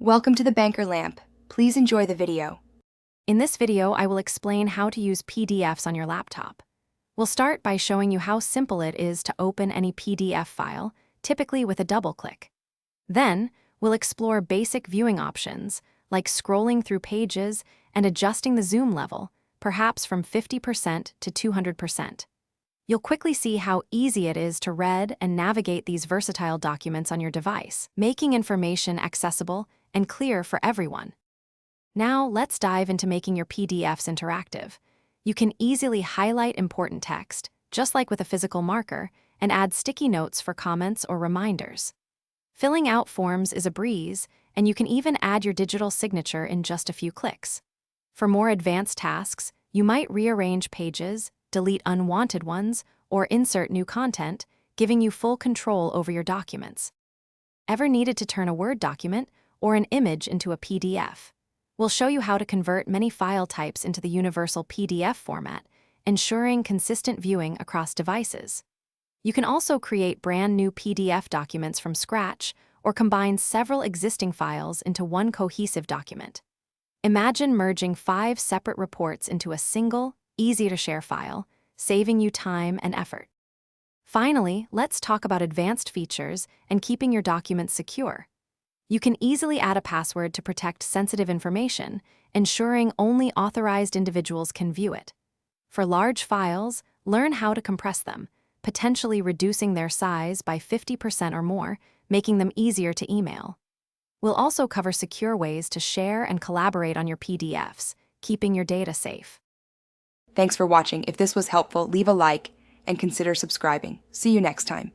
Welcome to the Banker Lamp. Please enjoy the video. In this video, I will explain how to use PDFs on your laptop. We'll start by showing you how simple it is to open any PDF file, typically with a double click. Then, we'll explore basic viewing options, like scrolling through pages and adjusting the zoom level, perhaps from 50% to 200%. You'll quickly see how easy it is to read and navigate these versatile documents on your device, making information accessible and clear for everyone. Now, let's dive into making your PDFs interactive. You can easily highlight important text, just like with a physical marker, and add sticky notes for comments or reminders. Filling out forms is a breeze, and you can even add your digital signature in just a few clicks. For more advanced tasks, you might rearrange pages, delete unwanted ones, or insert new content, giving you full control over your documents. Ever needed to turn a Word document or an image into a PDF? We'll show you how to convert many file types into the universal PDF format, ensuring consistent viewing across devices. You can also create brand new PDF documents from scratch or combine several existing files into one cohesive document. Imagine merging 5 separate reports into a single, easy-to-share file, saving you time and effort. Finally, let's talk about advanced features and keeping your documents secure. You can easily add a password to protect sensitive information, ensuring only authorized individuals can view it. For large files, learn how to compress them, potentially reducing their size by 50% or more, making them easier to email. We'll also cover secure ways to share and collaborate on your PDFs, keeping your data safe. Thanks for watching. If this was helpful, leave a like and consider subscribing. See you next time.